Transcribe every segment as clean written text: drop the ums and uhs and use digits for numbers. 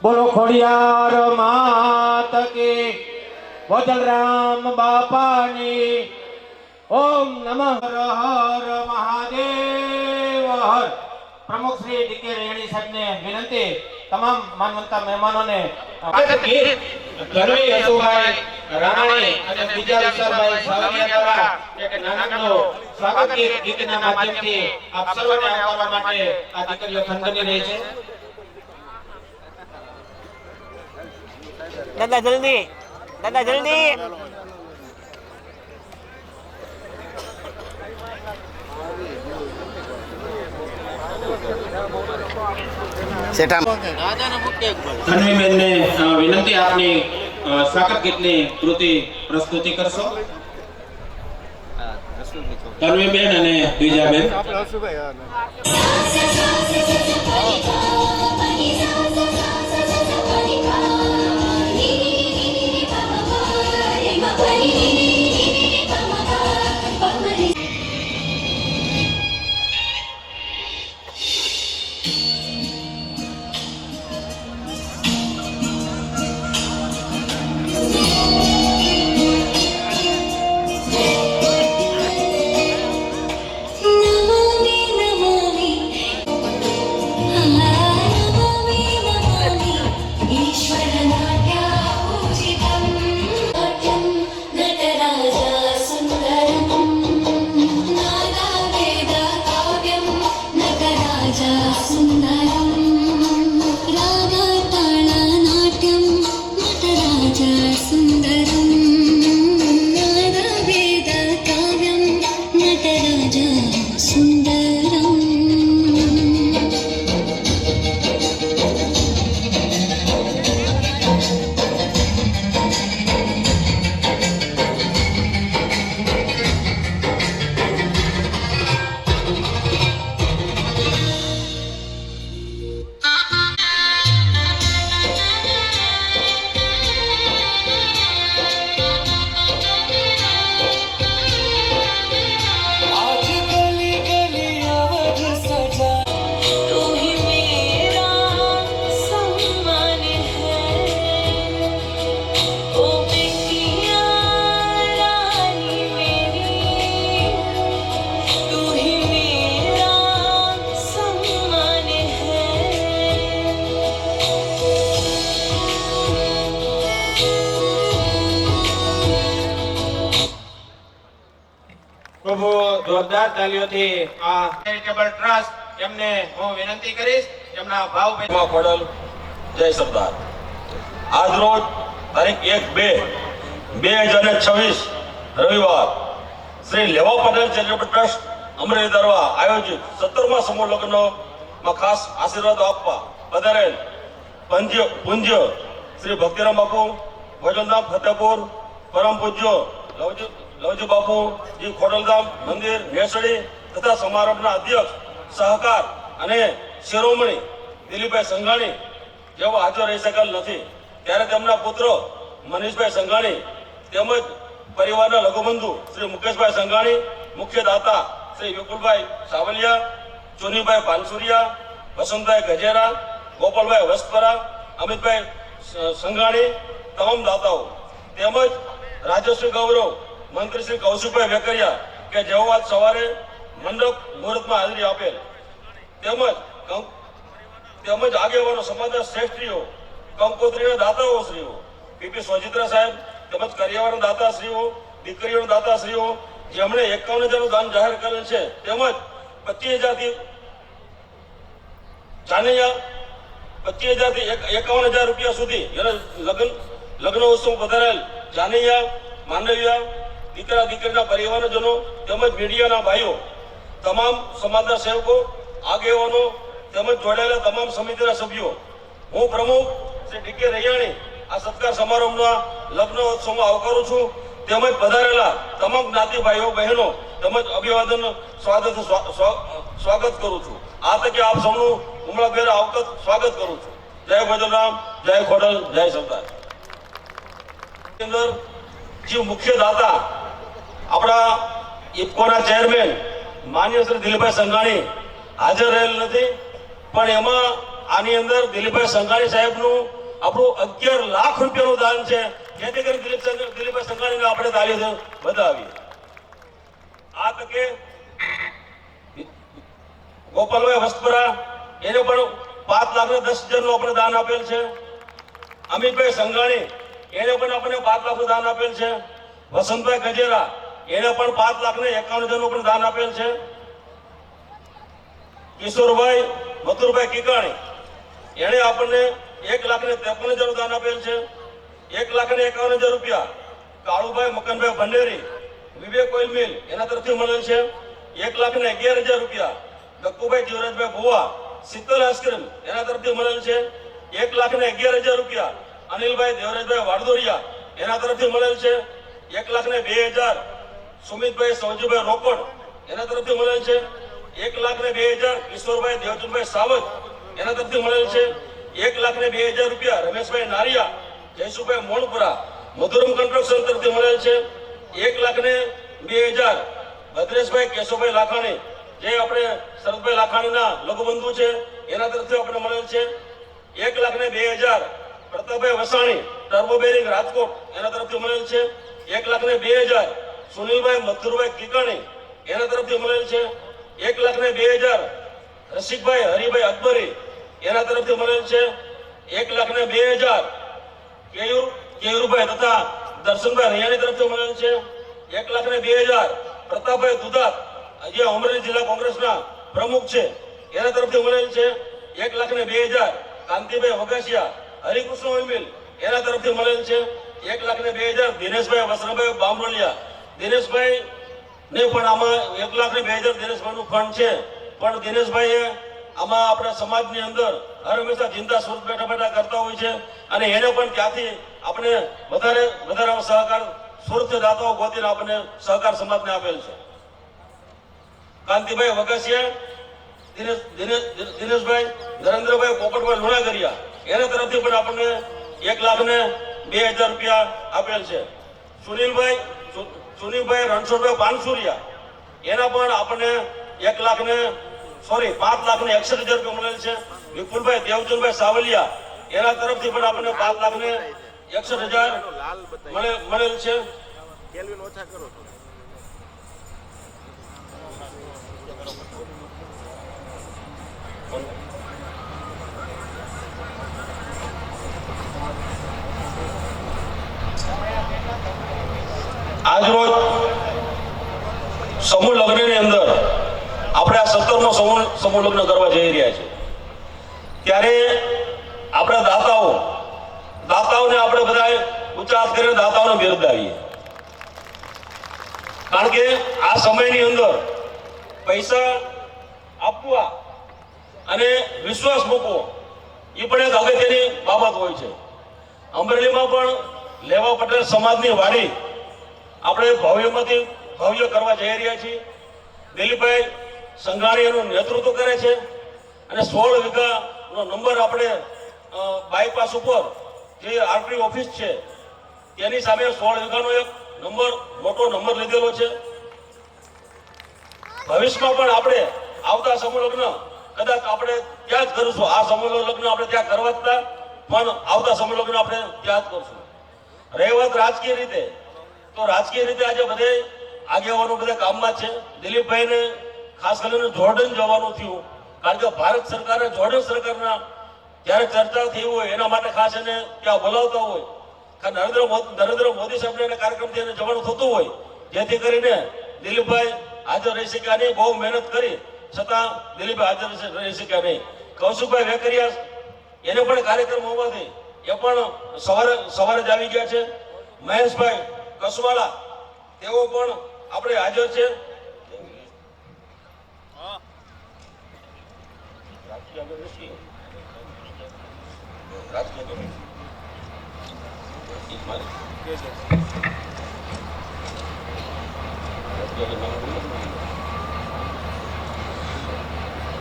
बोलो खोड़ियार मात की, भोजलराम बापानी। ओम नमः हर हर महादेव हर। प्रमुख श्री डी.के. रेणी साहब ने विनंती તમામ માનવંતા મહેમાનોને ગરવી યશુભાઈ રાણાણી અને બીજા વિશાલભાઈ સાવલિયા દ્વારા એક નાનકડો સ્વાગત ગીતના માધ્યમથી આપ સર્વને આવકારવા માટે આ દીકરીઓ ખંડની રહી છે। દાદા જલ્દી, દાદા જલ્દી। ધનવીબેન ને વિનંતી આપની સ્વાગત ગીતની કૃતિ પ્રસ્તુતિ કરશો। ધનવીબેન અને બીજાબેન। પ્રભુ જોરદાર તાલીઓથી આ ચેરિટેબલ ટ્રસ્ટ એમને હું વિનંતી કરીશ એમના ભાવભાઈ ખોડલ જય સરદાર। આજ રોજ તારીખ 1-2-2026 રવિવાર શ્રી લેવા પટેલ ચેરિટેબલ ટ્રસ્ટ અમરેલી દરવા આયોજિત 17મા સમૂહ લગ્નમાં ખાસ આશીર્વાદ આપવા પધારેલ પૂજ્ય શ્રી ભક્તિરામ બાપુ ભોજનધામ ફતેપુર પરમ પૂજ્ય લવજી બાપુ જી ખોડલધામ મંદિર મેસડી તથા સમારંભના અધ્યક્ષ સહકાર અને શિરોમણી દિલીપભાઈ સંઘાણી જેઓ હાજર રહી શકેલ નથી ત્યારે તેમના પુત્ર મનીષભાઈ સંઘાણી તેમજ પરિવારના લઘુબંધુ શ્રી મુકેશભાઈ સંઘાણી, મુખ્ય દાતા શ્રી વિપુલભાઈ સાવલિયા, ચુનીભાઈ પાનસુરિયા, વસંતભાઈ ગજેરા, ગોપાલભાઈ વસ્તપરા, અમિતભાઈ સંઘાણી તમામ દાતાઓ તેમજ રાજશ્રી ગૌરવ મંત્રી શ્રી કૌશિકભાઈ વેકરિયા કે જેઓ આજ સવારે મંડપ મુહૂર્તમાં હાજરી આપેલ તેમજ આગેવાનો સમાજના શ્રેષ્ઠીઓ કંકોત્રીના દાતાઓશ્રીઓ પીપી સોજિત્રા સાહેબ તેમજ કરિયાવારના દાતાશ્રીઓ દીકરીઓના દાતાશ્રીઓ જેમણે 51,000નું દાન જાહેર કરેલ છે તેમજ 25,000થી જાનૈયા 25,000થી 51,000 રૂપિયા સુધી લગ્ન ઉત્સવ વધારેલ જાનૈયા માનવીયા દીકરા દીકરીના પરિવારજનો તેમજ મીડિયાના ભાઈઓ તમામ સમાજના સેવકો આગેવાનો તેમજ જોડાયેલા તમામ સમિતિના સભ્યો હું પ્રમુખ શ્રી ડી.કે. રૈયાણી આ સત્કાર સમારંભના લગ્ન ઉત્સવમાં આવકારું છું તેમજ પધારેલા તમામ જ્ઞાતિ ભાઈઓ બહેનો તેમજ અભિવાદન સ્વાગત કરું છું। આ તકે આપ સૌનું ઉમળાભેર સ્વાગત કરું છું। જય ભોજનરામ, જય ખોડલ, જય સરદાર। અંદર જે મુખ્ય દાતા આપણા ઇફકોના ચેરમેન માન્ય શ્રી દિલીપભાઈ સંઘાણી હાજર રહેલ નથી, પણ એમાં આની અંદર દિલીપભાઈ સંઘાણી સાહેબનું આપણું 11 લાખ રૂપિયાનું દાન છે. જેથી કરી દિલીપભાઈ સંઘાણીને આપણે તાળીઓ વધાવીએ. આ તકે ગોપાલભાઈ વસ્ત્રા એને પણ 5 લાખ ને 10,000 નું આપણે દાન આપેલ છે. અમિતભાઈ સંઘાણી એને પણ આપણે 5 લાખ નું દાન આપેલ છે. વસંતભાઈ ગજેરા એને પણ 5 લાખ ને 51,000 નું પણ દાન આપેલ છે. કિશોરભાઈ મથુરભાઈ કિકાણી એને આપણને 1,53,000 નું દાન આપેલ છે. 1,51,000 રૂપિયા કાળુભાઈ મકનભાઈ ભંડેરી વિવેક ઓઇલ મિલ એના તરફથી મળેલ છે. 1,11,000 રૂપિયા ગક્કુભાઈ જીવરાજભાઈ ભુવા શીતલ આઈસ્ક્રીમ એના તરફથી મળેલ છે. 1,11,000 રૂપિયા અનિલભાઈ દેવરાજભાઈ વાડદોરિયા એના તરફથી મળેલ છે. 1,02,000 સુમિતભાઈ સૌજીભાઈ રોકડ એના તરફથી મળેલ છે. 1,02,000 કિશોરભાઈ દેવચંદભાઈ સાવત એના તરફથી મળેલ છે. 1,02,000 રૂપિયા રમેશભાઈ નારિયા જયસુભાઈ મોણપુરા મધુરમ કન્સ્ટ્રક્શન તરફથી મળેલ છે. 1,02,000 ભદ્રેશભાઈ કેશવભાઈ લાખાણી જે આપણે શરદભાઈ લાખાણીના લઘુબંધુ છે એના તરફથી આપણે મળેલ છે. 1,02,000 પ્રતાપભાઈ વસાણી ટર્બો બેરિંગ રાજકોટ એના તરફથી મળેલ છે. 1,02,000 સુનિલભાઈ મથુરભાઈ કિકાણી એના તરફથી મળેલ છે. 1,02,000 રસિકભાઈ હરિભાઈ અકબરી એના તરફથી મળેલ છે. 1,02,000 કેયુરભાઈ તથા દર્શનભાઈ રૈયાણી તરફથી મળેલ છે. 1,02,000 પ્રતાપભાઈ દુધાત જે અમરેલી જિલ્લા કોંગ્રેસના પ્રમુખ છે એના તરફથી મળેલ છે. 1,02,000 કાંતિભાઈ વગાસિયા હરિકૃષ્ણ ઓઇલ મિલ એના તરફથી મળેલ છે. 1,02,000 દિનેશભાઈ વસરાભાઈ બામરોલિયા દિનેશભાઈ ને પણ આમાં 1,02,000 દિનેશભાઈ નું ફંડ છે. પણ દિનેશભાઈ આમાં આપણા સમાજની અંદર હર હંમેશા ચિંતા સુરત બેઠા કરતા હોય છે અને એને પણ ત્યાંથી આપણે વધારે સહકાર સુરત દાતાઓ ગોતીને આપણે સહકાર સમાજને આપેલ છે. કાંતિભાઈ વગાસિયા દિનેશભાઈ નરેન્દ્રભાઈ પોપટભાઈ લુણાગરિયા એના તરફથી પણ આપણને 1,02,000 રૂપિયા આપેલ છે. સુનિલભાઈ રણછોડભાઈ પાનસુરિયા એના પણ આપણને 5,61,000 રૂપિયા મળેલ છે. વિપુલભાઈ દેવચંદભાઈ સાવલિયા એના તરફથી પણ આપણને 5,61,000 મળેલ છે. આજરોજ સમૂહ લગ્નની અંદર આપણે આ 17મો સમૂહ લગ્ન કરવા જઈ રહ્યા છીએ ત્યારે આપણા દાતાઓને આપણે બધા ઊંચા હાથ કરીને દાતાઓને બિરદાવીએ. કારણ કે આ સમયની અંદર પૈસા આપવા અને વિશ્વાસ મૂકવો એ પણ એક અગત્યની બાબત હોય છે. અમરેલીમાં પણ લેવા પટેલ સમાજની વાડી આપણે ભવ્યમાંથી ભવ્ય કરવા જઈ રહ્યા છીએ. દિલીપભાઈ સંઘાણી એનું નેતૃત્વ કરે છે અને 16 વીઘાનો નંબર આપણે બાયપાસ ઉપર જે આરટી ઓફિસ છે તેની સામે 16 વીઘાનો એક મોટો નંબર લીધેલો છે. ભવિષ્યમાં પણ આપણે આવતા સમૂહ લગ્ન કદાચ આપણે ત્યાં જ કરીશું. આ સમૂહ લગ્ન આપણે ત્યાં કરવા જ હતા પણ આવતા સમૂહ લગ્ન આપણે ત્યાં જ કરશું. રહી વાત રાજકીય રીતે તો રાજકીય રીતે આજે બધે આગેવાનો બધા કામમાં છે. દિલીપભાઈને ખાસ કરીને જોર્ડન જવાનું થયું કારણ કે ભારત સરકારે જોર્ડન સરકારના જ્યારે ચર્ચા થઈ હોય એના માટે ખાસ એને ત્યાં બોલાવતા હોય. નરેન્દ્ર મોદી સાહેબના કાર્યક્રમથી એને જવાનું થતું હોય જેથી કરીને દિલીપભાઈ હાજર રહી શક્યા નહીં. બહુ મહેનત કરી છતાં દિલીપભાઈ હાજર રહી શક્યા નહીં. કૌશિકભાઈ વેકરિયા એને પણ કાર્યક્રમ હોવાથી એ પણ સવારે જ આવી ગયા છે. મહેશભાઈ કસવાળા તેઓ પણ આપણે હાજર છે.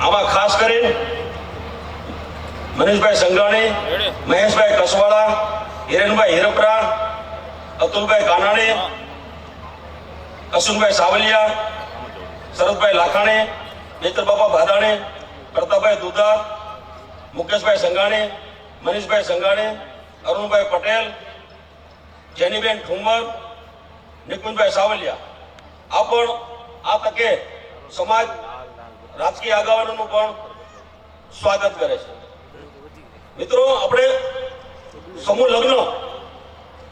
આમાં ખાસ કરીને મનીષભાઈ સંઘાણી, મહેશભાઈ કસવાળા, હિરેનભાઈ હિરપરા, અતુલભાઈ કાનાણી, અશ્વિનભાઈ સાવલિયા, શરદભાઈ લાખાણી, નેત્રબાપા ભાદાણી, પ્રતાપભાઈ દુધા, મુકેશભાઈ સંઘાણી, મનીષભાઈ સંઘાણી, અરુણભાઈ પટેલ, જેનીબેન ઠુમર, નિકુંજભાઈ સાવલિયા. આ પણ આ તકે સમાજ રાજકીય આગેવાનોનું પણ સ્વાગત કરે છે. મિત્રો, આપણે સમૂહ લગ્ન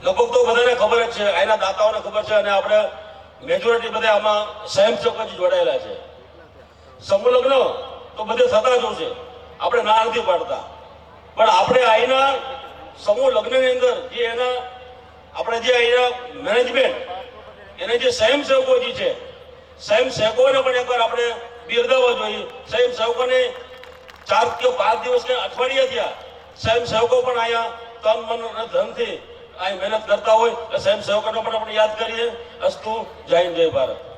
લગભગ તો બધાને ખબર જ છે, અહીંના દાતાઓને ખબર છે, અને આપણે મેજોરિટી બધા આમાં સ્વયંસેવકો જ જોડાયેલા છે. સમૂહ લગ્ન તો બધે થતા જ હશે, આપણે ના નથી પાડતા, પણ આપણે અહીંના સમૂહ લગ્નની અંદર જે એના આપણે જે અહીંના મેનેજમેન્ટ એને જે સ્વયંસેવકો જે છે, સ્વયંસેવકોને પણ એકવાર આપણે બિરદાવવા જોઈએ. સ્વયંસેવકોને 4 કે 5 દિવસ કે અઠવાડિયા થયા, સ્વયંસેવકો પણ અહીંયા તન મન અને ધનથી અહીં મહેનત કરતા હોય, સ્વયંસેવકોને પણ આપણે યાદ કરીએ. અસ્તુ. જય હિન્દ, જય ભારત.